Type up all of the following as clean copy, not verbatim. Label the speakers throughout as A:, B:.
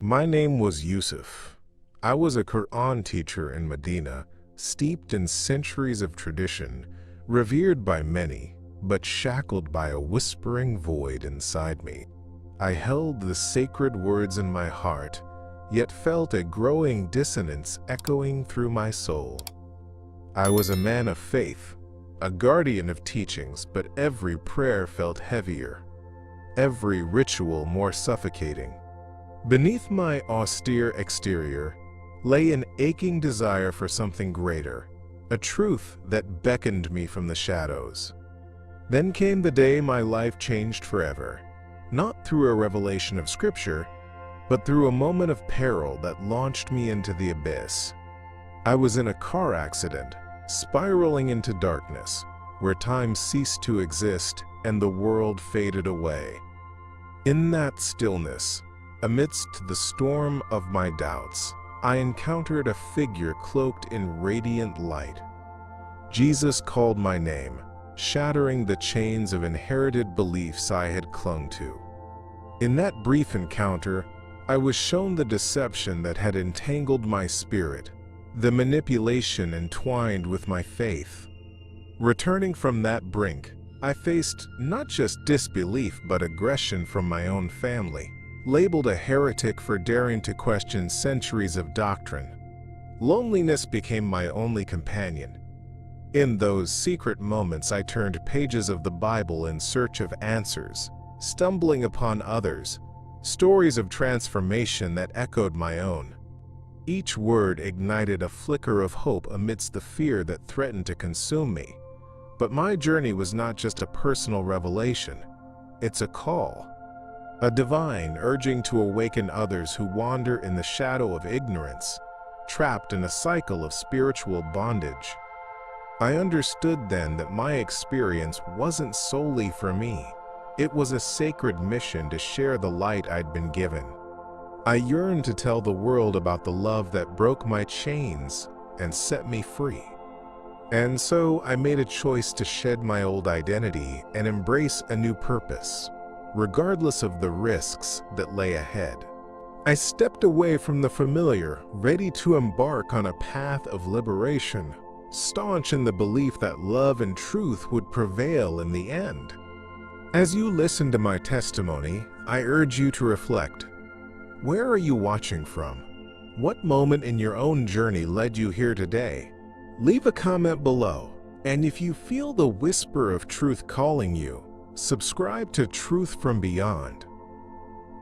A: My name was Yusuf. I was a Quran teacher in Medina, steeped in centuries of tradition, revered by many, but shackled by a whispering void inside me. I held the sacred words in my heart, yet felt a growing dissonance echoing through my soul. I was a man of faith, a guardian of teachings, but every prayer felt heavier, every ritual more suffocating. Beneath my austere exterior lay an aching desire for something greater, a truth that beckoned me from the shadows. Then came the day my life changed forever, not through a revelation of Scripture, but through a moment of peril that launched me into the abyss. I was in a car accident, spiraling into darkness, where time ceased to exist and the world faded away. In that stillness, amidst the storm of my doubts, I encountered a figure cloaked in radiant light. Jesus called my name, shattering the chains of inherited beliefs I had clung to. In that brief encounter, I was shown the deception that had entangled my spirit, the manipulation entwined with my faith. Returning from that brink, I faced not just disbelief but aggression from my own family, labeled a heretic for daring to question centuries of doctrine. Loneliness became my only companion. In those secret moments, I turned pages of the Bible in search of answers, stumbling upon others, stories of transformation that echoed my own. Each word ignited a flicker of hope amidst the fear that threatened to consume me. But my journey was not just a personal revelation, it's a call, a divine urging to awaken others who wander in the shadow of ignorance, trapped in a cycle of spiritual bondage. I understood then that my experience wasn't solely for me. It was a sacred mission to share the light I'd been given. I yearned to tell the world about the love that broke my chains and set me free. And so I made a choice to shed my old identity and embrace a new purpose, regardless of the risks that lay ahead. I stepped away from the familiar, ready to embark on a path of liberation, staunch in the belief that love and truth would prevail in the end. As you listen to my testimony, I urge you to reflect. Where are you watching from? What moment in your own journey led you here today? Leave a comment below, and if you feel the whisper of truth calling you, subscribe to Truth from Beyond.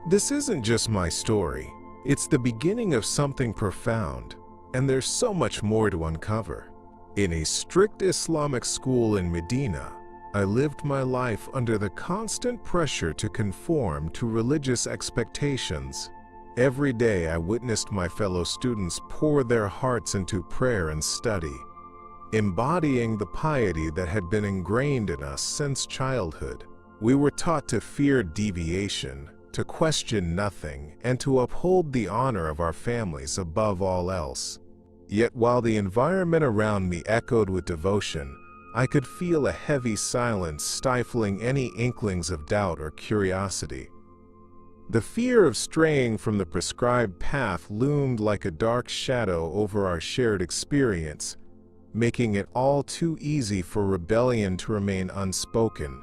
A: This isn't just my story, it's the beginning of something profound, and there's so much more to uncover. In a strict Islamic school in Medina, I lived my life under the constant pressure to conform to religious expectations. Every day I witnessed my fellow students pour their hearts into prayer and study, embodying the piety that had been ingrained in us since childhood. We were taught to fear deviation, to question nothing, and to uphold the honor of our families above all else. Yet while the environment around me echoed with devotion, I could feel a heavy silence stifling any inklings of doubt or curiosity. The fear of straying from the prescribed path loomed like a dark shadow over our shared experience, making it all too easy for rebellion to remain unspoken.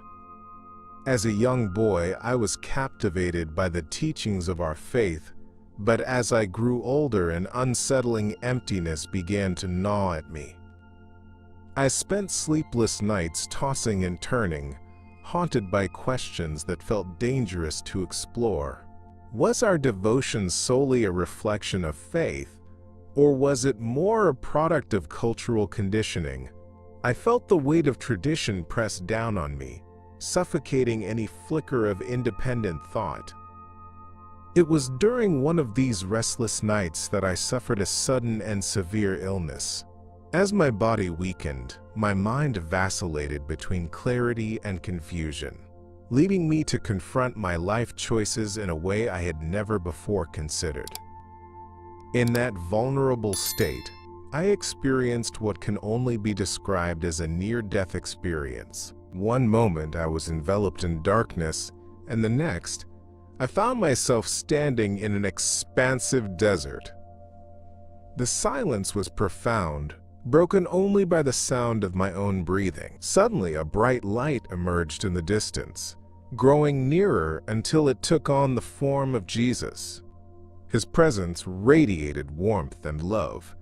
A: As a young boy, I was captivated by the teachings of our faith, but as I grew older, an unsettling emptiness began to gnaw at me. I spent sleepless nights tossing and turning, haunted by questions that felt dangerous to explore. Was our devotion solely a reflection of faith, or was it more a product of cultural conditioning? I felt the weight of tradition press down on me, suffocating any flicker of independent thought. It was during one of these restless nights that I suffered a sudden and severe illness. As my body weakened, my mind vacillated between clarity and confusion, leading me to confront my life choices in a way I had never before considered. In that vulnerable state, I experienced what can only be described as a near-death experience. One moment I was enveloped in darkness, and the next, I found myself standing in an expansive desert. The silence was profound, broken only by the sound of my own breathing. Suddenly, a bright light emerged in the distance, growing nearer until it took on the form of Jesus. His presence radiated warmth and love,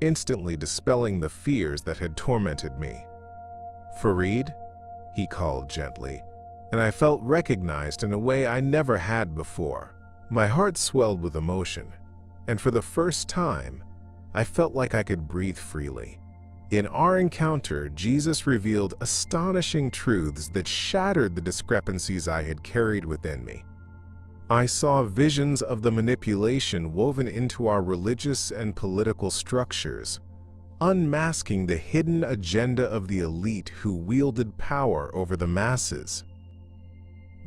A: instantly dispelling the fears that had tormented me. "Fareed," he called gently, and I felt recognized in a way I never had before. My heart swelled with emotion, and for the first time, I felt like I could breathe freely. In our encounter, Jesus revealed astonishing truths that shattered the discrepancies I had carried within me. I saw visions of the manipulation woven into our religious and political structures, unmasking the hidden agenda of the elite who wielded power over the masses.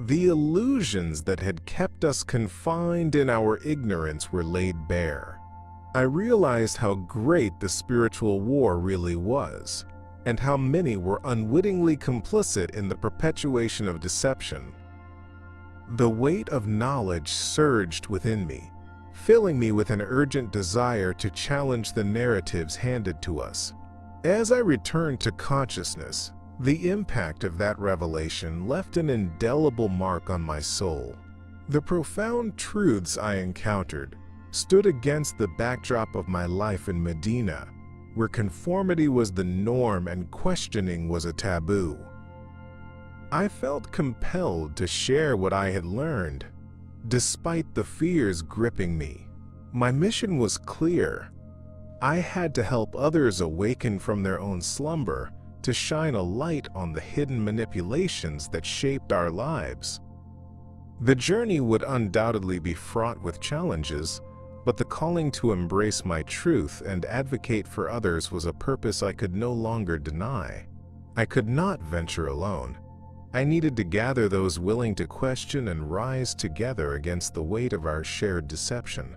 A: The illusions that had kept us confined in our ignorance were laid bare. I realized how great the spiritual war really was, and how many were unwittingly complicit in the perpetuation of deception. The weight of knowledge surged within me, filling me with an urgent desire to challenge the narratives handed to us. As I returned to consciousness, the impact of that revelation left an indelible mark on my soul. The profound truths I encountered stood against the backdrop of my life in Medina, where conformity was the norm and questioning was a taboo. I felt compelled to share what I had learned, despite the fears gripping me. My mission was clear. I had to help others awaken from their own slumber, to shine a light on the hidden manipulations that shaped our lives. The journey would undoubtedly be fraught with challenges, but the calling to embrace my truth and advocate for others was a purpose I could no longer deny. I could not venture alone. I needed to gather those willing to question and rise together against the weight of our shared deception.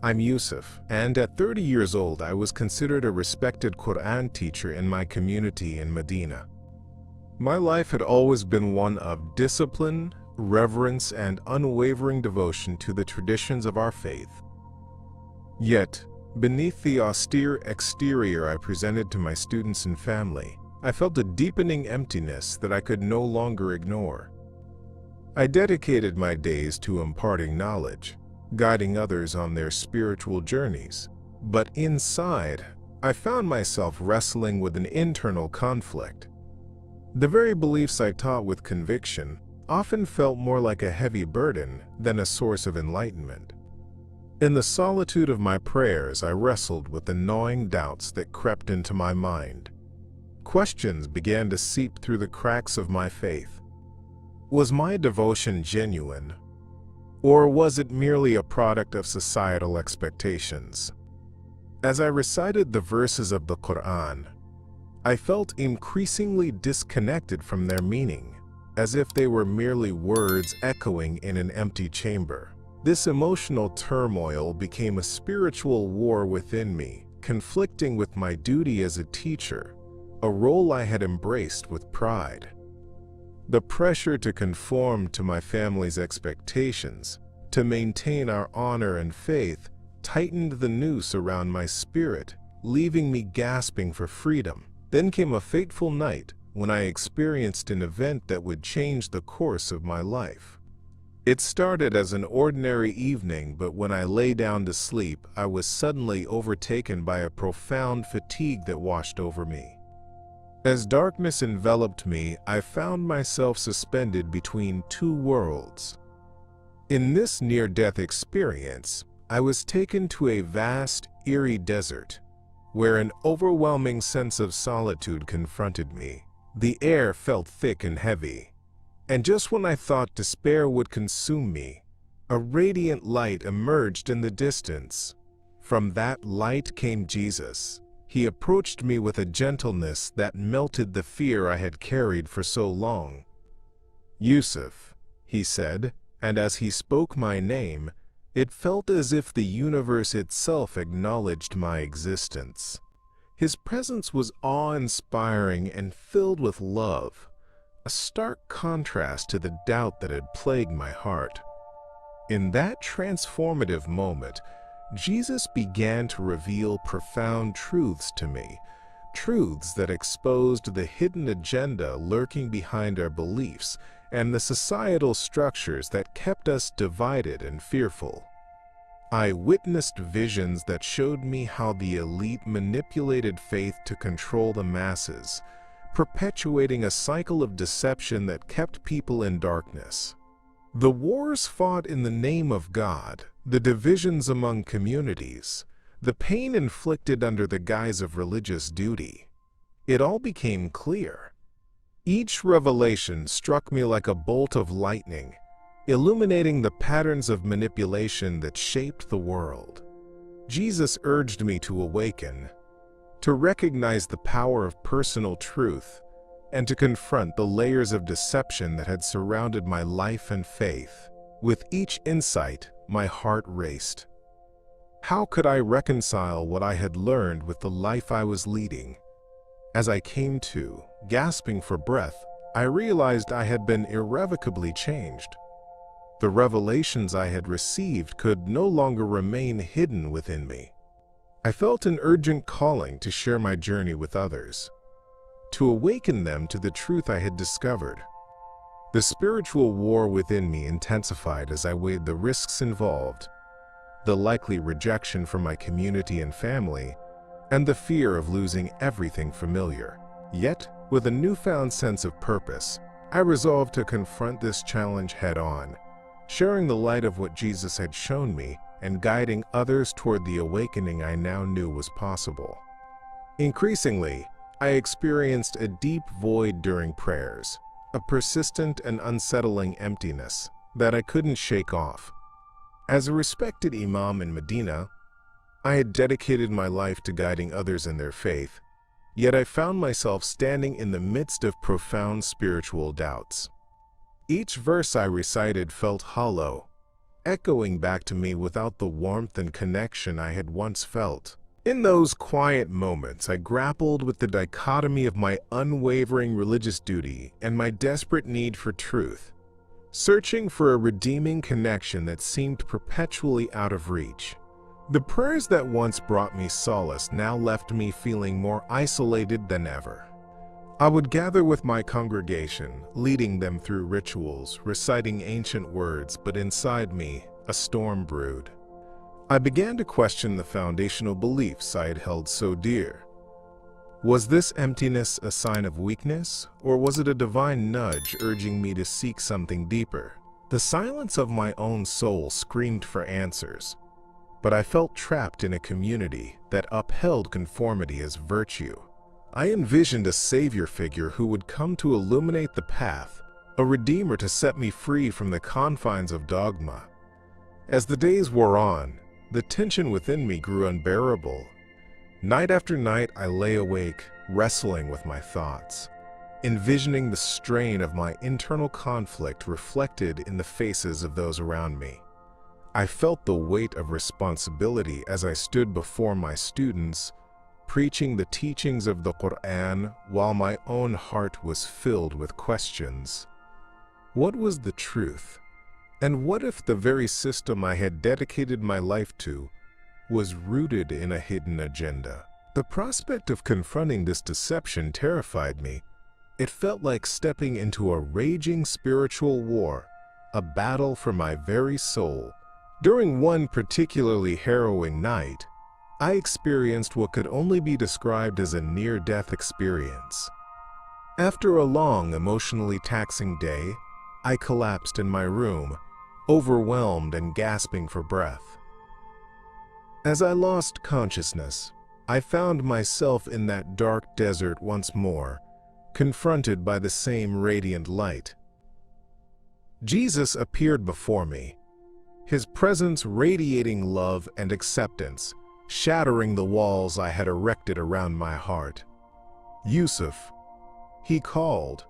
A: I'm Yusuf, and at 30 years old I was considered a respected Quran teacher in my community in Medina. My life had always been one of discipline, reverence, and unwavering devotion to the traditions of our faith. Yet, beneath the austere exterior I presented to my students and family, I felt a deepening emptiness that I could no longer ignore. I dedicated my days to imparting knowledge, guiding others on their spiritual journeys. But inside, I found myself wrestling with an internal conflict. The very beliefs I taught with conviction often felt more like a heavy burden than a source of enlightenment. In the solitude of my prayers, I wrestled with the gnawing doubts that crept into my mind. Questions began to seep through the cracks of my faith. Was my devotion genuine, or was it merely a product of societal expectations? As I recited the verses of the Quran, I felt increasingly disconnected from their meaning, as if they were merely words echoing in an empty chamber. This emotional turmoil became a spiritual war within me, conflicting with my duty as a teacher, a role I had embraced with pride. The pressure to conform to my family's expectations, to maintain our honor and faith, tightened the noose around my spirit, leaving me gasping for freedom. Then came a fateful night when I experienced an event that would change the course of my life. It started as an ordinary evening, but when I lay down to sleep, I was suddenly overtaken by a profound fatigue that washed over me. As darkness enveloped me, I found myself suspended between two worlds. In this near-death experience, I was taken to a vast, eerie desert, where an overwhelming sense of solitude confronted me. The air felt thick and heavy, and just when I thought despair would consume me, a radiant light emerged in the distance. From that light came Jesus. He approached me with a gentleness that melted the fear I had carried for so long. "Yusuf," he said, and as he spoke my name, it felt as if the universe itself acknowledged my existence. His presence was awe-inspiring and filled with love, a stark contrast to the doubt that had plagued my heart. In that transformative moment, Jesus began to reveal profound truths to me, truths that exposed the hidden agenda lurking behind our beliefs and the societal structures that kept us divided and fearful. I witnessed visions that showed me how the elite manipulated faith to control the masses, perpetuating a cycle of deception that kept people in darkness. The wars fought in the name of God, the divisions among communities, the pain inflicted under the guise of religious duty. It all became clear. Each revelation struck me like a bolt of lightning, illuminating the patterns of manipulation that shaped the world. Jesus urged me to awaken, to recognize the power of personal truth, and to confront the layers of deception that had surrounded my life and faith. With each insight, my heart raced. How could I reconcile what I had learned with the life I was leading? As I came to, gasping for breath, I realized I had been irrevocably changed. The revelations I had received could no longer remain hidden within me. I felt an urgent calling to share my journey with others, to awaken them to the truth I had discovered. The spiritual war within me intensified as I weighed the risks involved, the likely rejection from my community and family, and the fear of losing everything familiar. Yet, with a newfound sense of purpose, I resolved to confront this challenge head-on, sharing the light of what Jesus had shown me and guiding others toward the awakening I now knew was possible. Increasingly, I experienced a deep void during prayers, a persistent and unsettling emptiness that I couldn't shake off. As a respected Imam in Medina, I had dedicated my life to guiding others in their faith, yet I found myself standing in the midst of profound spiritual doubts. Each verse I recited felt hollow, echoing back to me without the warmth and connection I had once felt. In those quiet moments, I grappled with the dichotomy of my unwavering religious duty and my desperate need for truth, searching for a redeeming connection that seemed perpetually out of reach. The prayers that once brought me solace now left me feeling more isolated than ever. I would gather with my congregation, leading them through rituals, reciting ancient words, but inside me, a storm brewed. I began to question the foundational beliefs I had held so dear. Was this emptiness a sign of weakness, or was it a divine nudge urging me to seek something deeper? The silence of my own soul screamed for answers, but I felt trapped in a community that upheld conformity as virtue. I envisioned a savior figure who would come to illuminate the path, a redeemer to set me free from the confines of dogma. As the days wore on, the tension within me grew unbearable. Night after night, I lay awake, wrestling with my thoughts, envisioning the strain of my internal conflict reflected in the faces of those around me. I felt the weight of responsibility as I stood before my students, preaching the teachings of the Quran while my own heart was filled with questions. What was the truth? And what if the very system I had dedicated my life to was rooted in a hidden agenda? The prospect of confronting this deception terrified me. It felt like stepping into a raging spiritual war, a battle for my very soul. During one particularly harrowing night, I experienced what could only be described as a near-death experience. After a long, emotionally taxing day, I collapsed in my room, overwhelmed and gasping for breath. As I lost consciousness, I found myself in that dark desert once more, confronted by the same radiant light. Jesus appeared before me, his presence radiating love and acceptance, shattering the walls I had erected around my heart. Yusuf, he called,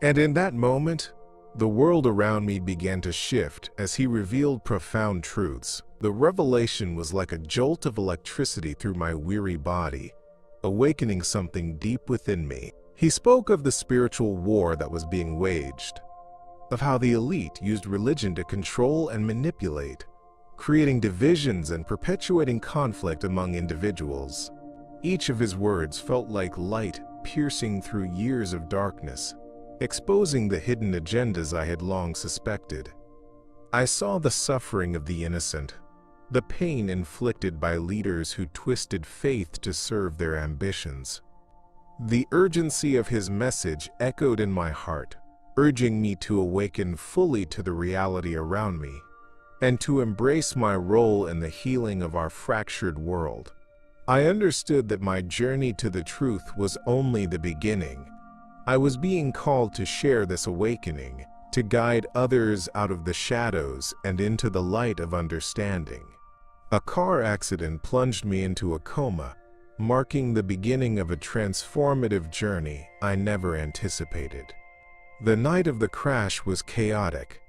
A: and in that moment, the world around me began to shift as he revealed profound truths. The revelation was like a jolt of electricity through my weary body, awakening something deep within me. He spoke of the spiritual war that was being waged, of how the elite used religion to control and manipulate, creating divisions and perpetuating conflict among individuals. Each of his words felt like light piercing through years of darkness, exposing the hidden agendas I had long suspected. I saw the suffering of the innocent, the pain inflicted by leaders who twisted faith to serve their ambitions. The urgency of his message echoed in my heart, urging me to awaken fully to the reality around me and to embrace my role in the healing of our fractured world. I understood that my journey to the truth was only the beginning. I was being called to share this awakening, to guide others out of the shadows and into the light of understanding. A car accident plunged me into a coma, marking the beginning of a transformative journey I never anticipated. The night of the crash was chaotic.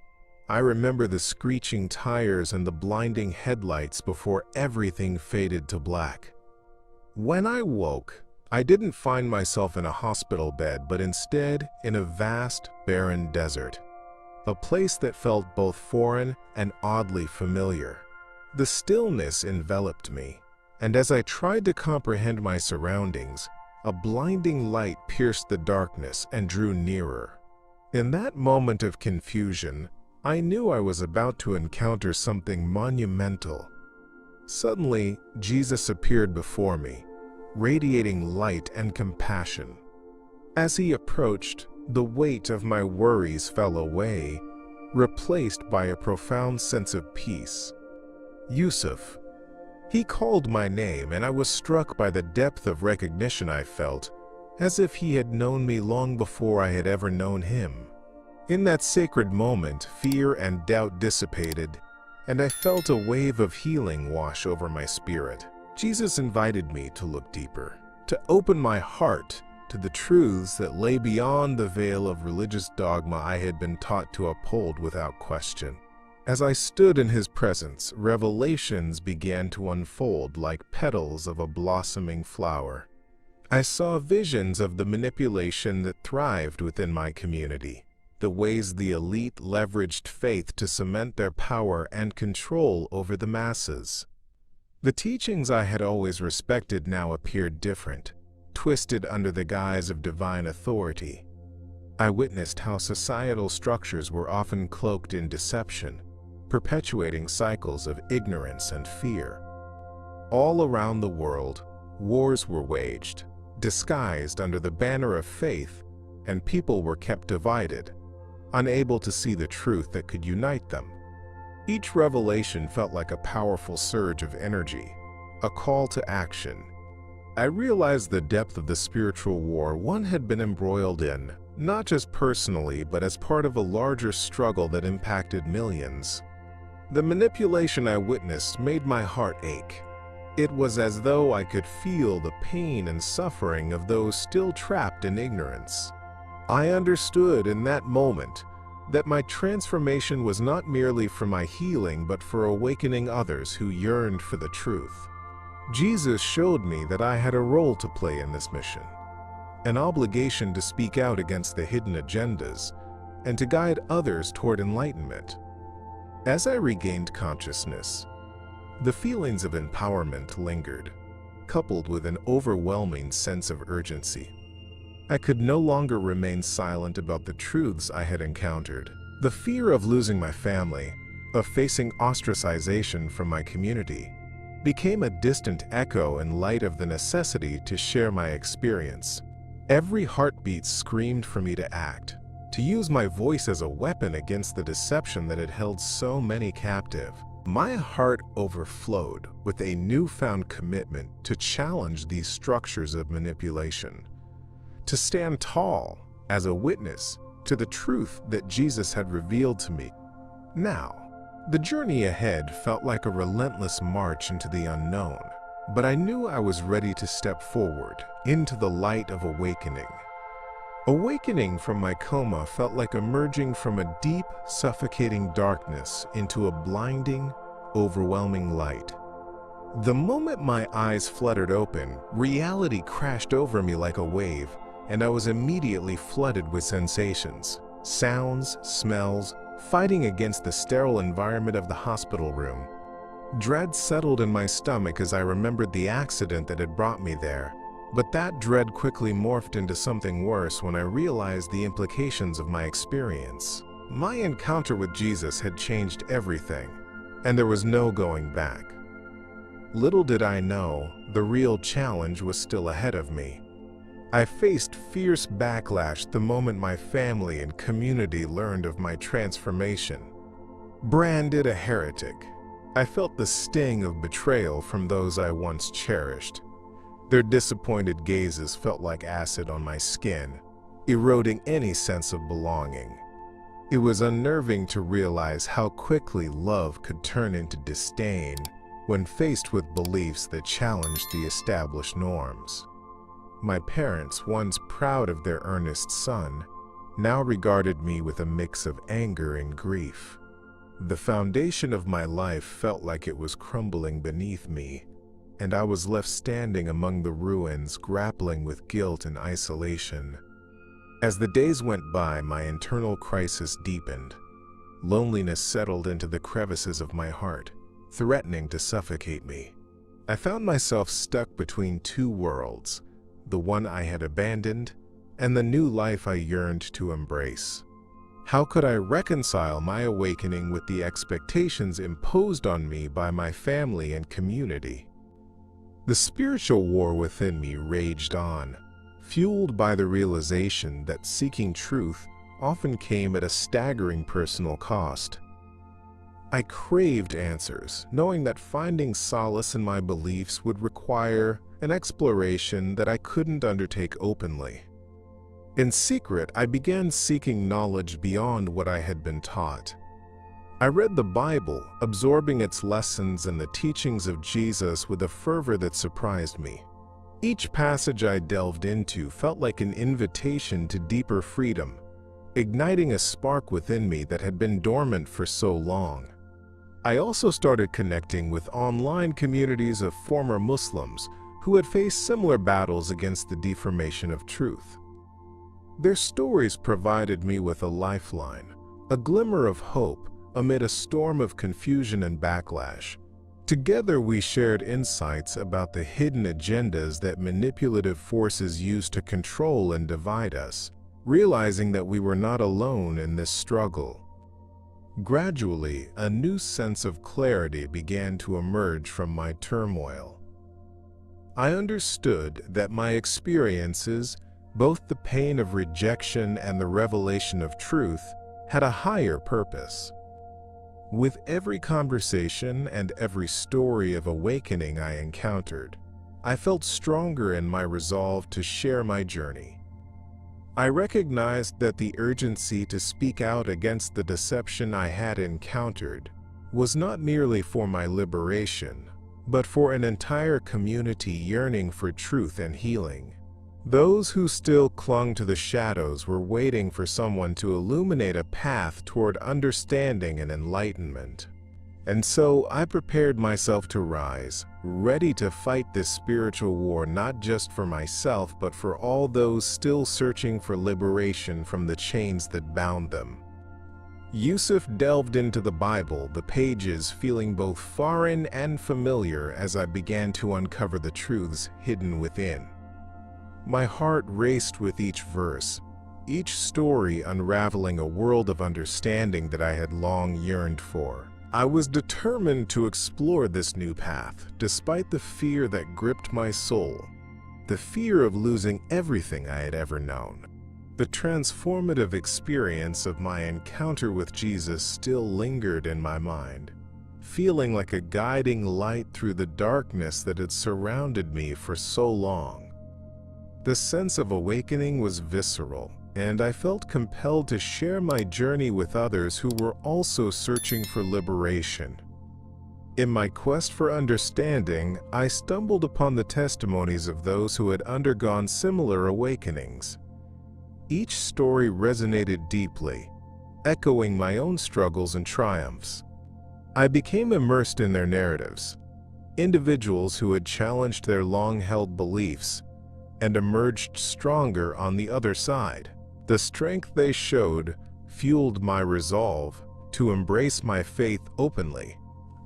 A: I remember the screeching tires and the blinding headlights before everything faded to black. When I woke, I didn't find myself in a hospital bed, but instead in a vast, barren desert, a place that felt both foreign and oddly familiar. The stillness enveloped me, and as I tried to comprehend my surroundings, a blinding light pierced the darkness and drew nearer. In that moment of confusion, I knew I was about to encounter something monumental. Suddenly, Jesus appeared before me, radiating light and compassion. As he approached, the weight of my worries fell away, replaced by a profound sense of peace. Yusuf. He called my name, and I was struck by the depth of recognition I felt, as if he had known me long before I had ever known him. In that sacred moment, fear and doubt dissipated, and I felt a wave of healing wash over my spirit. Jesus invited me to look deeper, to open my heart to the truths that lay beyond the veil of religious dogma I had been taught to uphold without question. As I stood in his presence, revelations began to unfold like petals of a blossoming flower. I saw visions of the manipulation that thrived within my community, the ways the elite leveraged faith to cement their power and control over the masses. The teachings I had always respected now appeared different, twisted under the guise of divine authority. I witnessed how societal structures were often cloaked in deception, perpetuating cycles of ignorance and fear. All around the world, wars were waged, disguised under the banner of faith, and people were kept divided, unable to see the truth that could unite them. Each revelation felt like a powerful surge of energy, a call to action. I realized the depth of the spiritual war one had been embroiled in, not just personally, but as part of a larger struggle that impacted millions. The manipulation I witnessed made my heart ache. It was as though I could feel the pain and suffering of those still trapped in ignorance. I understood in that moment that my transformation was not merely for my healing, but for awakening others who yearned for the truth. Jesus showed me that I had a role to play in this mission, an obligation to speak out against the hidden agendas and to guide others toward enlightenment. As I regained consciousness, the feelings of empowerment lingered, coupled with an overwhelming sense of urgency. I could no longer remain silent about the truths I had encountered. The fear of losing my family, of facing ostracization from my community, became a distant echo in light of the necessity to share my experience. Every heartbeat screamed for me to act, to use my voice as a weapon against the deception that had held so many captive. My heart overflowed with a newfound commitment to challenge these structures of manipulation, to stand tall as a witness to the truth that Jesus had revealed to me. Now, the journey ahead felt like a relentless march into the unknown, but I knew I was ready to step forward into the light of awakening. Awakening from my coma felt like emerging from a deep, suffocating darkness into a blinding, overwhelming light. The moment my eyes fluttered open, reality crashed over me like a wave, and I was immediately flooded with sensations. sounds, smells, fighting against the sterile environment of the hospital room. Dread settled in my stomach as I remembered the accident that had brought me there, but that dread quickly morphed into something worse when I realized the implications of my experience. My encounter with Jesus had changed everything, and there was no going back. Little did I know, the real challenge was still ahead of me. I faced fierce backlash the moment my family and community learned of my transformation. Branded a heretic, I felt the sting of betrayal from those I once cherished. Their disappointed gazes felt like acid on my skin, eroding any sense of belonging. It was unnerving to realize how quickly love could turn into disdain when faced with beliefs that challenged the established norms. My parents, once proud of their earnest son, now regarded me with a mix of anger and grief. The foundation of my life felt like it was crumbling beneath me, and I was left standing among the ruins, grappling with guilt and isolation. As the days went by, my internal crisis deepened. Loneliness settled into the crevices of my heart, threatening to suffocate me. I found myself stuck between two worlds, the one I had abandoned and the new life I yearned to embrace. How could I reconcile my awakening with the expectations imposed on me by my family and community? The spiritual war within me raged on, fueled by the realization that seeking truth often came at a staggering personal cost. I craved answers, knowing that finding solace in my beliefs would require an exploration that I couldn't undertake openly. In secret, I began seeking knowledge beyond what I had been taught. I read the Bible, absorbing its lessons and the teachings of Jesus with a fervor that surprised me. Each passage I delved into felt like an invitation to deeper freedom, igniting a spark within me that had been dormant for so long. I also started connecting with online communities of former Muslims who had faced similar battles against the deformation of truth. Their stories provided me with a lifeline, a glimmer of hope amid a storm of confusion and backlash. Together we shared insights about the hidden agendas that manipulative forces use to control and divide us, realizing that we were not alone in this struggle. Gradually, a new sense of clarity began to emerge from my turmoil. I understood that my experiences, both the pain of rejection and the revelation of truth, had a higher purpose. With every conversation and every story of awakening I encountered, I felt stronger in my resolve to share my journey. I recognized that the urgency to speak out against the deception I had encountered was not merely for my liberation, but for an entire community yearning for truth and healing. Those who still clung to the shadows were waiting for someone to illuminate a path toward understanding and enlightenment. And so I prepared myself to rise, ready to fight this spiritual war not just for myself but for all those still searching for liberation from the chains that bound them. Yusuf delved into the Bible, the pages feeling both foreign and familiar as I began to uncover the truths hidden within. My heart raced with each verse, each story unraveling a world of understanding that I had long yearned for. I was determined to explore this new path, despite the fear that gripped my soul, the fear of losing everything I had ever known. The transformative experience of my encounter with Jesus still lingered in my mind, feeling like a guiding light through the darkness that had surrounded me for so long. The sense of awakening was visceral, and I felt compelled to share my journey with others who were also searching for liberation. In my quest for understanding, I stumbled upon the testimonies of those who had undergone similar awakenings. Each story resonated deeply, echoing my own struggles and triumphs. I became immersed in their narratives, individuals who had challenged their long-held beliefs and emerged stronger on the other side. The strength they showed fueled my resolve to embrace my faith openly.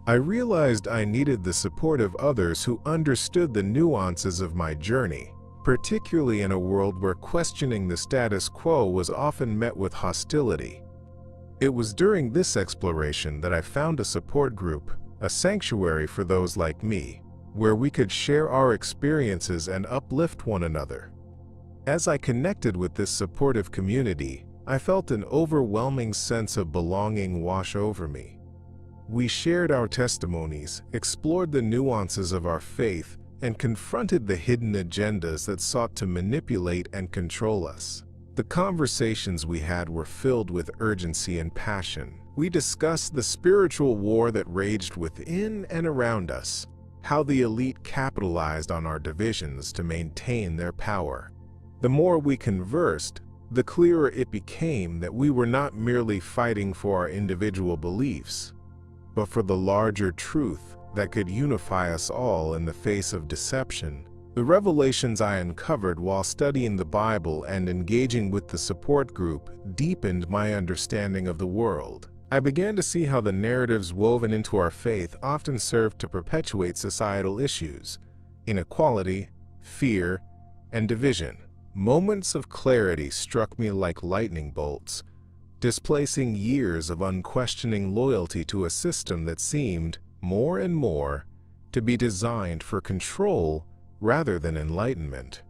A: I realized I needed the support of others who understood the nuances of my journey, particularly in a world where questioning the status quo was often met with hostility. It was during this exploration that I found a support group, a sanctuary for those like me, where we could share our experiences and uplift one another. As I connected with this supportive community, I felt an overwhelming sense of belonging wash over me. We shared our testimonies, explored the nuances of our faith, and confronted the hidden agendas that sought to manipulate and control us. The conversations we had were filled with urgency and passion. We discussed the spiritual war that raged within and around us, how the elite capitalized on our divisions to maintain their power. The more we conversed, the clearer it became that we were not merely fighting for our individual beliefs, but for the larger truth that could unify us all in the face of deception. The revelations I uncovered while studying the Bible and engaging with the support group deepened my understanding of the world. I began to see how the narratives woven into our faith often serve to perpetuate societal issues, inequality, fear, and division. Moments of clarity struck me like lightning bolts, displacing years of unquestioning loyalty to a system that seemed, more and more, to be designed for control rather than enlightenment.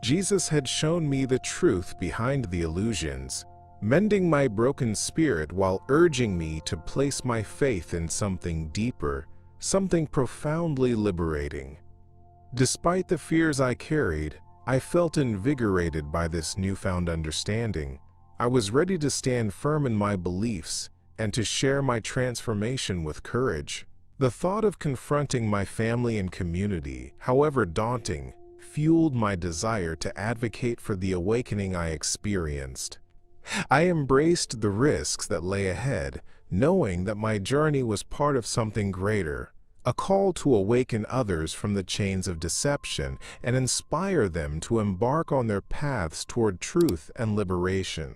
A: Jesus had shown me the truth behind the illusions, mending my broken spirit while urging me to place my faith in something deeper, something profoundly liberating. Despite the fears I carried, I felt invigorated by this newfound understanding. I was ready to stand firm in my beliefs and to share my transformation with courage. The thought of confronting my family and community, however daunting, fueled my desire to advocate for the awakening I experienced. I embraced the risks that lay ahead, knowing that my journey was part of something greater, a call to awaken others from the chains of deception and inspire them to embark on their paths toward truth and liberation.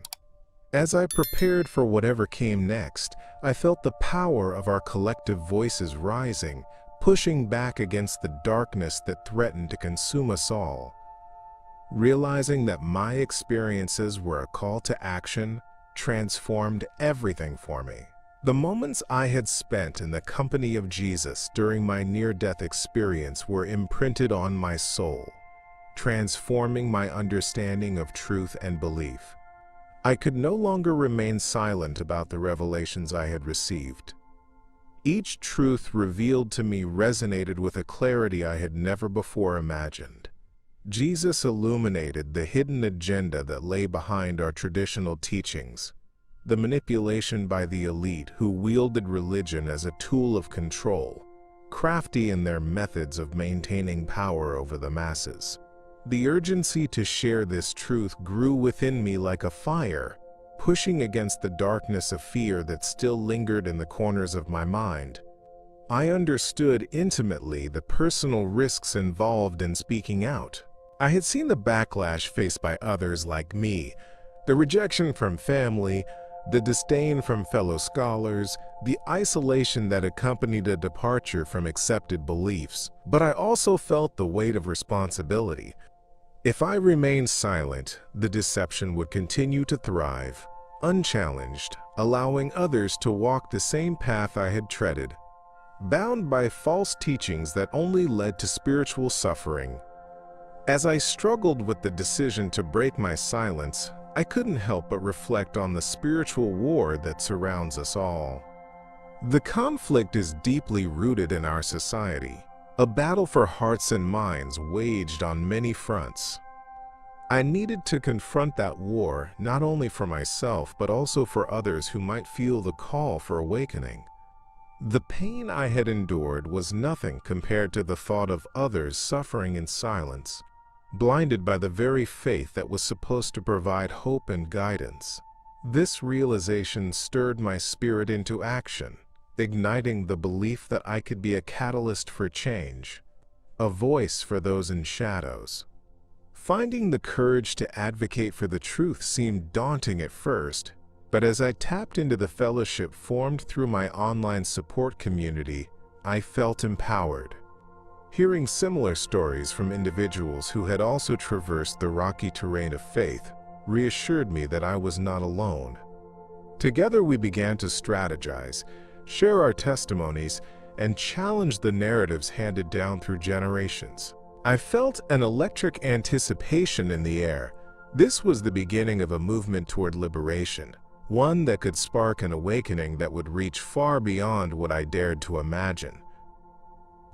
A: As I prepared for whatever came next, I felt the power of our collective voices rising, pushing back against the darkness that threatened to consume us all. Realizing that my experiences were a call to action transformed everything for me. The moments I had spent in the company of Jesus during my near-death experience were imprinted on my soul, transforming my understanding of truth and belief. I could no longer remain silent about the revelations I had received. Each truth revealed to me resonated with a clarity I had never before imagined. Jesus illuminated the hidden agenda that lay behind our traditional teachings, the manipulation by the elite who wielded religion as a tool of control, crafty in their methods of maintaining power over the masses. The urgency to share this truth grew within me like a fire, pushing against the darkness of fear that still lingered in the corners of my mind. I understood intimately the personal risks involved in speaking out. I had seen the backlash faced by others like me, the rejection from family, the disdain from fellow scholars, the isolation that accompanied a departure from accepted beliefs. But I also felt the weight of responsibility. If I remained silent, the deception would continue to thrive, unchallenged, allowing others to walk the same path I had treaded, bound by false teachings that only led to spiritual suffering. As I struggled with the decision to break my silence, I couldn't help but reflect on the spiritual war that surrounds us all. The conflict is deeply rooted in our society, a battle for hearts and minds waged on many fronts. I needed to confront that war not only for myself but also for others who might feel the call for awakening. The pain I had endured was nothing compared to the thought of others suffering in silence, blinded by the very faith that was supposed to provide hope and guidance. This realization stirred my spirit into action, igniting the belief that I could be a catalyst for change, a voice for those in shadows. Finding the courage to advocate for the truth seemed daunting at first, But as I tapped into the fellowship formed through my online support community, I felt empowered. Hearing similar stories from individuals who had also traversed the rocky terrain of faith reassured me that I was not alone. Together we began to strategize, share our testimonies, and challenge the narratives handed down through generations. I felt an electric anticipation in the air. This was the beginning of a movement toward liberation, one that could spark an awakening that would reach far beyond what I dared to imagine.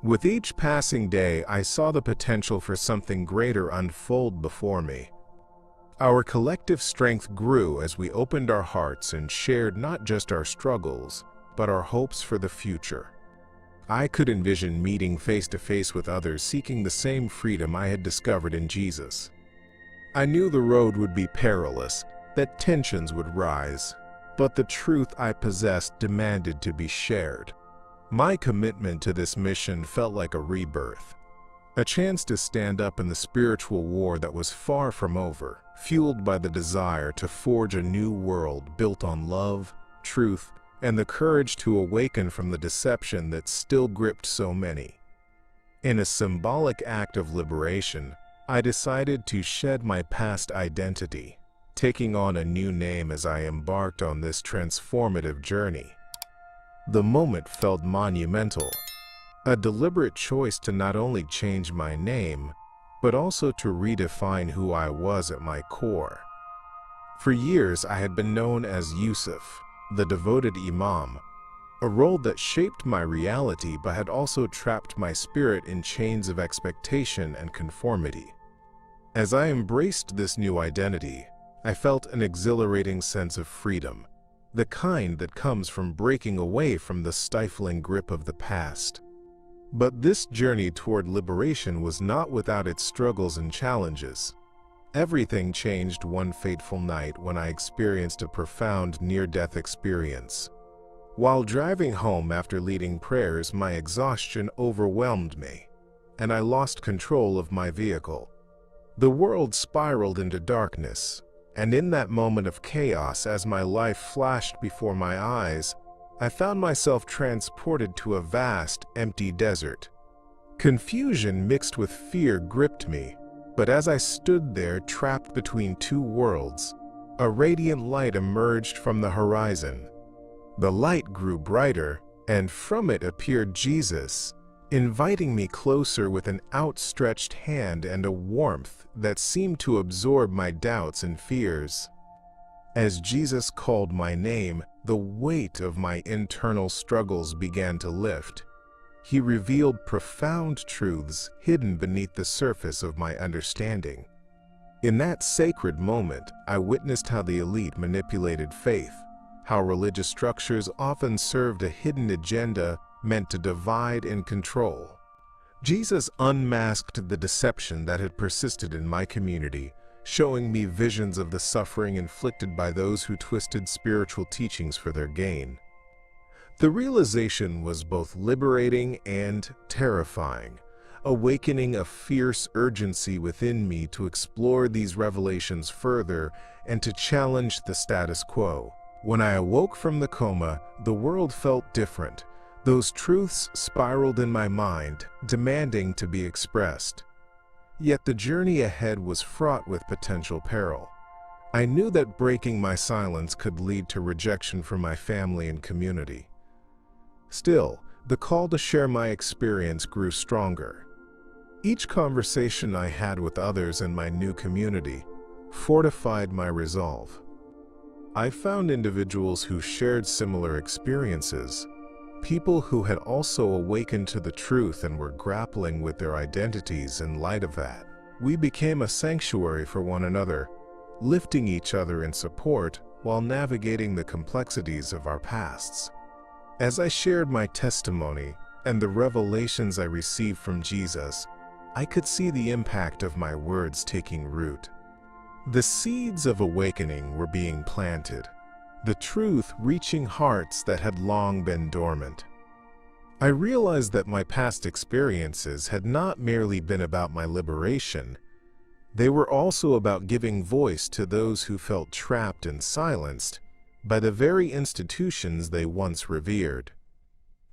A: With each passing day, I saw the potential for something greater unfold before me. Our collective strength grew as we opened our hearts and shared not just our struggles, but our hopes for the future. I could envision meeting face to face with others seeking the same freedom I had discovered in Jesus. I knew the road would be perilous, that tensions would rise, but the truth I possessed demanded to be shared. My commitment to this mission felt like a rebirth, a chance to stand up in the spiritual war that was far from over, fueled by the desire to forge a new world built on love, truth, and the courage to awaken from the deception that still gripped so many. In a symbolic act of liberation, I decided to shed my past identity, taking on a new name as I embarked on this transformative journey. The moment felt monumental, a deliberate choice to not only change my name, but also to redefine who I was at my core. For years, I had been known as Yusuf, the devoted Imam, a role that shaped my reality but had also trapped my spirit in chains of expectation and conformity. As I embraced this new identity, I felt an exhilarating sense of freedom, the kind that comes from breaking away from the stifling grip of the past. But this journey toward liberation was not without its struggles and challenges. Everything changed one fateful night when I experienced a profound near-death experience. While driving home after leading prayers, my exhaustion overwhelmed me, and I lost control of my vehicle. The world spiraled into darkness, and in that moment of chaos, as my life flashed before my eyes, I found myself transported to a vast, empty desert. Confusion mixed with fear gripped me, but as I stood there trapped between two worlds, a radiant light emerged from the horizon. The light grew brighter, and from it appeared Jesus, inviting me closer with an outstretched hand and a warmth that seemed to absorb my doubts and fears. As Jesus called my name, the weight of my internal struggles began to lift. He revealed profound truths hidden beneath the surface of my understanding. In that sacred moment, I witnessed how the elite manipulated faith, how religious structures often served a hidden agenda meant to divide and control. Jesus unmasked the deception that had persisted in my community, showing me visions of the suffering inflicted by those who twisted spiritual teachings for their gain. The realization was both liberating and terrifying, awakening a fierce urgency within me to explore these revelations further and to challenge the status quo. When I awoke from the coma, the world felt different. Those truths spiraled in my mind, demanding to be expressed. Yet the journey ahead was fraught with potential peril. I knew that breaking my silence could lead to rejection from my family and community. Still, the call to share my experience grew stronger. Each conversation I had with others in my new community fortified my resolve. I found individuals who shared similar experiences, people who had also awakened to the truth and were grappling with their identities in light of that. We became a sanctuary for one another, lifting each other in support while navigating the complexities of our pasts. As I shared my testimony and the revelations I received from Jesus, I could see the impact of my words taking root. The seeds of awakening were being planted, the truth reaching hearts that had long been dormant. I realized that my past experiences had not merely been about my liberation, they were also about giving voice to those who felt trapped and silenced, by the very institutions they once revered.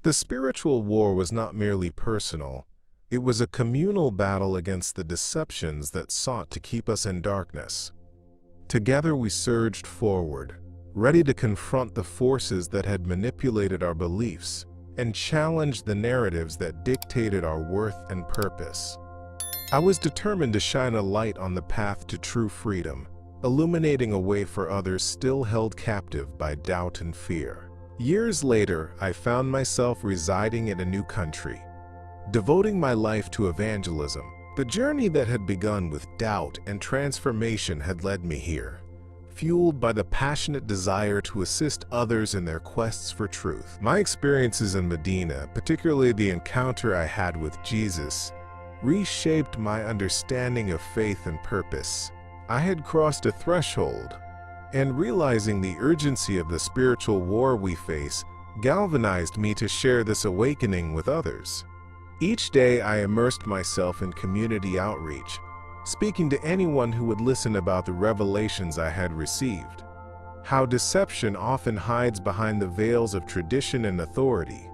A: The spiritual war was not merely personal, it was a communal battle against the deceptions that sought to keep us in darkness. Together we surged forward, ready to confront the forces that had manipulated our beliefs and challenge the narratives that dictated our worth and purpose. I was determined to shine a light on the path to true freedom, illuminating a way for others still held captive by doubt and fear. Years later, I found myself residing in a new country, devoting my life to evangelism. The journey that had begun with doubt and transformation had led me here, fueled by the passionate desire to assist others in their quests for truth. My experiences in Medina, particularly the encounter I had with Jesus, reshaped my understanding of faith and purpose. I had crossed a threshold, and realizing the urgency of the spiritual war we face galvanized me to share this awakening with others. Each day I immersed myself in community outreach, speaking to anyone who would listen about the revelations I had received, how deception often hides behind the veils of tradition and authority.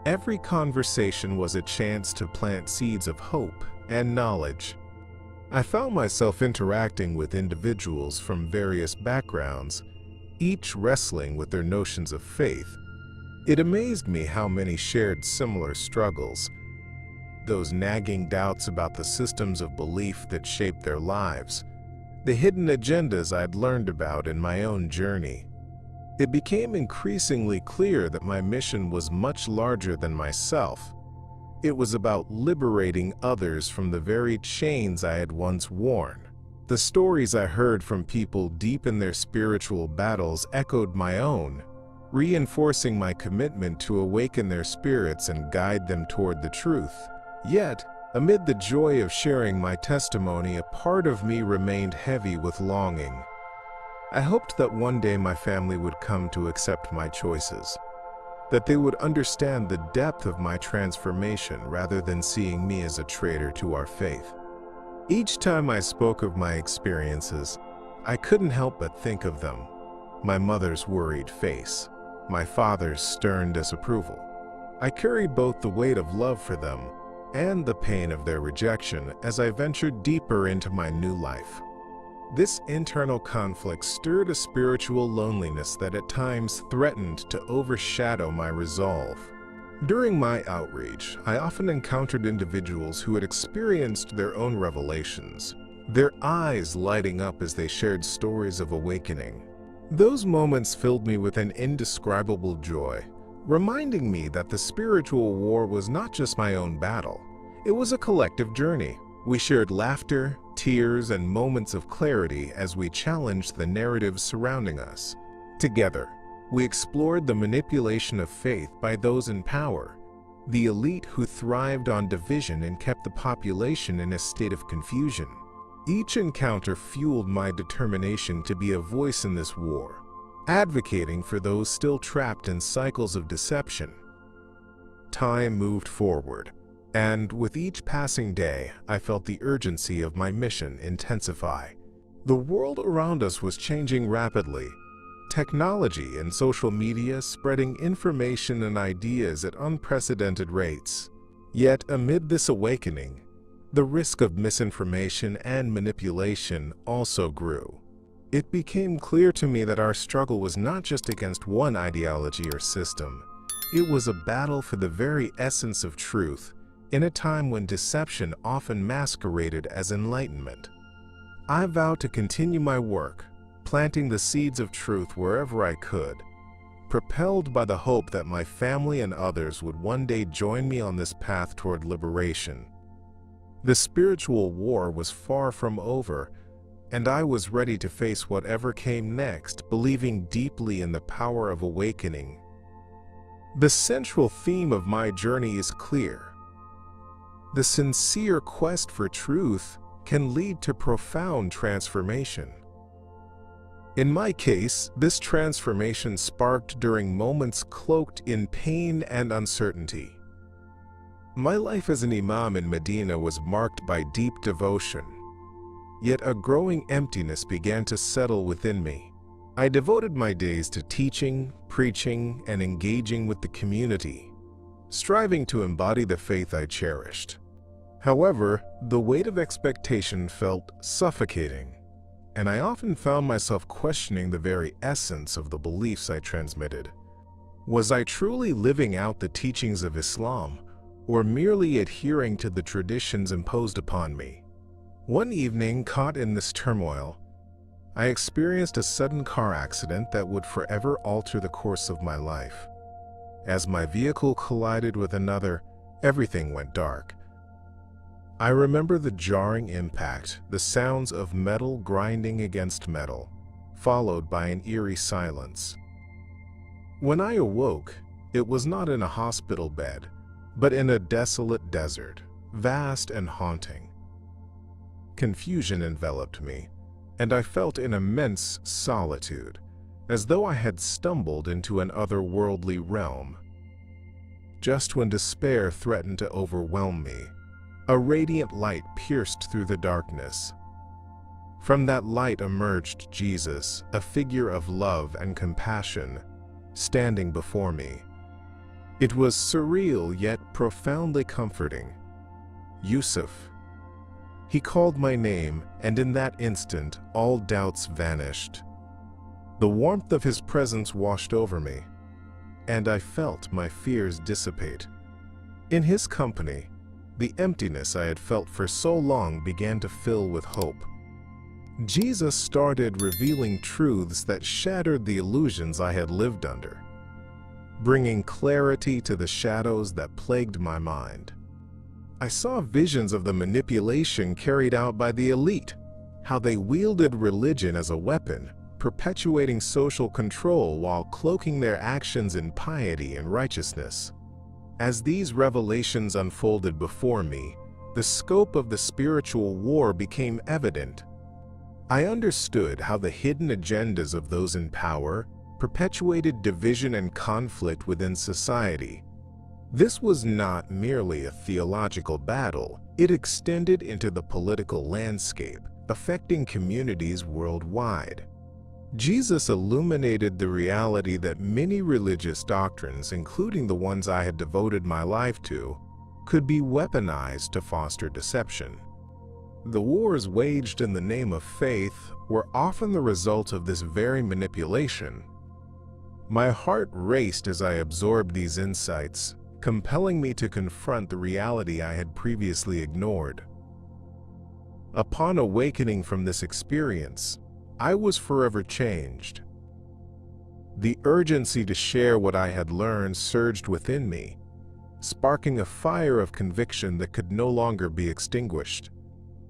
A: Every conversation was a chance to plant seeds of hope and knowledge. I found myself interacting with individuals from various backgrounds, each wrestling with their notions of faith. It amazed me how many shared similar struggles, those nagging doubts about the systems of belief that shaped their lives, the hidden agendas I'd learned about in my own journey. It became increasingly clear that my mission was much larger than myself. It was about liberating others from the very chains I had once worn. The stories I heard from people deep in their spiritual battles echoed my own, reinforcing my commitment to awaken their spirits and guide them toward the truth. Yet, amid the joy of sharing my testimony, a part of me remained heavy with longing. I hoped that one day my family would come to accept my choices, that they would understand the depth of my transformation rather than seeing me as a traitor to our faith. Each time I spoke of my experiences, I couldn't help but think of them: my mother's worried face, my father's stern disapproval. I carried both the weight of love for them and the pain of their rejection as I ventured deeper into my new life. This internal conflict stirred a spiritual loneliness that at times threatened to overshadow my resolve. During my outreach, I often encountered individuals who had experienced their own revelations, their eyes lighting up as they shared stories of awakening. Those moments filled me with an indescribable joy, reminding me that the spiritual war was not just my own battle. It was a collective journey. We shared laughter, tears, and moments of clarity as we challenged the narratives surrounding us. Together, we explored the manipulation of faith by those in power, the elite who thrived on division and kept the population in a state of confusion. Each encounter fueled my determination to be a voice in this war, advocating for those still trapped in cycles of deception. Time moved forward, and with each passing day, I felt the urgency of my mission intensify. The world around us was changing rapidly. Technology and social media spreading information and ideas at unprecedented rates. Yet, amid this awakening, the risk of misinformation and manipulation also grew. It became clear to me that our struggle was not just against one ideology or system. It was a battle for the very essence of truth, in a time when deception often masqueraded as enlightenment. I vowed to continue my work, planting the seeds of truth wherever I could, propelled by the hope that my family and others would one day join me on this path toward liberation. The spiritual war was far from over, and I was ready to face whatever came next, believing deeply in the power of awakening. The central theme of my journey is clear. The sincere quest for truth can lead to profound transformation. In my case, this transformation sparked during moments cloaked in pain and uncertainty. My life as an Imam in Medina was marked by deep devotion. Yet a growing emptiness began to settle within me. I devoted my days to teaching, preaching, and engaging with the community, striving to embody the faith I cherished. However, the weight of expectation felt suffocating, and I often found myself questioning the very essence of the beliefs I transmitted. Was I truly living out the teachings of Islam, or merely adhering to the traditions imposed upon me? One evening, caught in this turmoil, I experienced a sudden car accident that would forever alter the course of my life. As my vehicle collided with another, everything went dark. I remember the jarring impact, the sounds of metal grinding against metal, followed by an eerie silence. When I awoke, it was not in a hospital bed, but in a desolate desert, vast and haunting. Confusion enveloped me, and I felt an immense solitude, as though I had stumbled into an otherworldly realm. Just when despair threatened to overwhelm me, a radiant light pierced through the darkness. From that light emerged Jesus, a figure of love and compassion, standing before me. It was surreal yet profoundly comforting. Yusuf. He called my name, and in that instant, all doubts vanished. The warmth of his presence washed over me, and I felt my fears dissipate. In his company, the emptiness I had felt for so long began to fill with hope. Jesus started revealing truths that shattered the illusions I had lived under, bringing clarity to the shadows that plagued my mind. I saw visions of the manipulation carried out by the elite, how they wielded religion as a weapon, perpetuating social control while cloaking their actions in piety and righteousness. As these revelations unfolded before me, the scope of the spiritual war became evident. I understood how the hidden agendas of those in power perpetuated division and conflict within society. This was not merely a theological battle, it extended into the political landscape, affecting communities worldwide. Jesus illuminated the reality that many religious doctrines, including the ones I had devoted my life to, could be weaponized to foster deception. The wars waged in the name of faith were often the result of this very manipulation. My heart raced as I absorbed these insights, compelling me to confront the reality I had previously ignored. Upon awakening from this experience, I was forever changed. The urgency to share what I had learned surged within me, sparking a fire of conviction that could no longer be extinguished.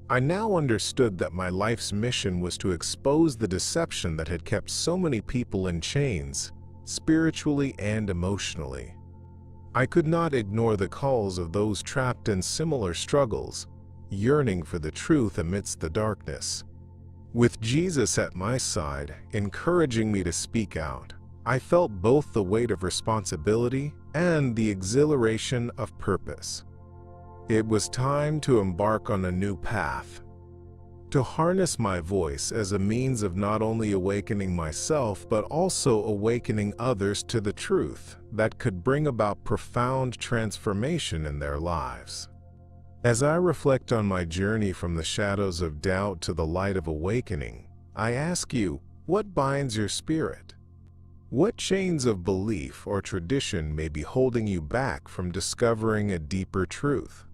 A: I now understood that my life's mission was to expose the deception that had kept so many people in chains, spiritually and emotionally. I could not ignore the calls of those trapped in similar struggles, yearning for the truth amidst the darkness. With Jesus at my side, encouraging me to speak out, I felt both the weight of responsibility and the exhilaration of purpose. It was time to embark on a new path, to harness my voice as a means of not only awakening myself but also awakening others to the truth that could bring about profound transformation in their lives. As I reflect on my journey from the shadows of doubt to the light of awakening, I ask you, what binds your spirit? What chains of belief or tradition may be holding you back from discovering a deeper truth?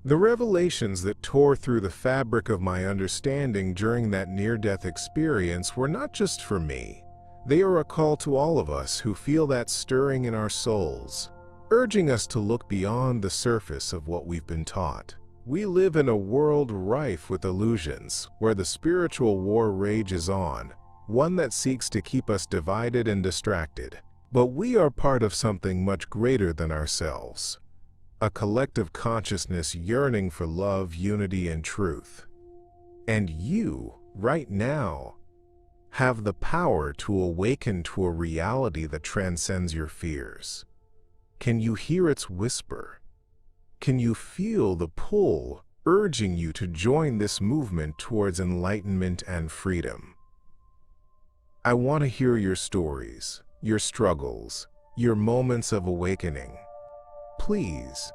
A: The revelations that tore through the fabric of my understanding during that near-death experience were not just for me. They are a call to all of us who feel that stirring in our souls, urging us to look beyond the surface of what we've been taught. We live in a world rife with illusions, where the spiritual war rages on, one that seeks to keep us divided and distracted. But we are part of something much greater than ourselves, a collective consciousness yearning for love, unity, and truth. And you, right now, have the power to awaken to a reality that transcends your fears. Can you hear its whisper? Can you feel the pull urging you to join this movement towards enlightenment and freedom? I want to hear your stories, your struggles, your moments of awakening. Please,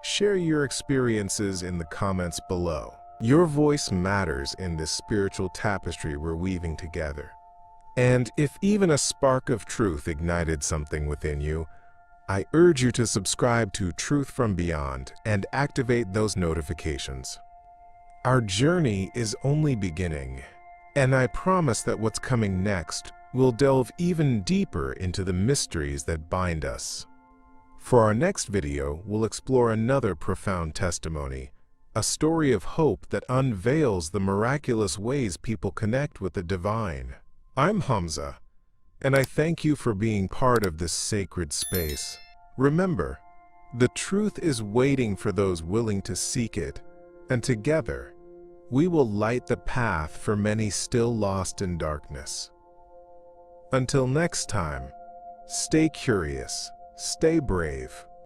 A: share your experiences in the comments below. Your voice matters in this spiritual tapestry we're weaving together. And if even a spark of truth ignited something within you, I urge you to subscribe to Truth from Beyond and activate those notifications. Our journey is only beginning, and I promise that what's coming next will delve even deeper into the mysteries that bind us. For our next video, we'll explore another profound testimony, a story of hope that unveils the miraculous ways people connect with the divine. I'm Hamza, and I thank you for being part of this sacred space. Remember, the truth is waiting for those willing to seek it, and together, we will light the path for many still lost in darkness. Until next time, stay curious, stay brave,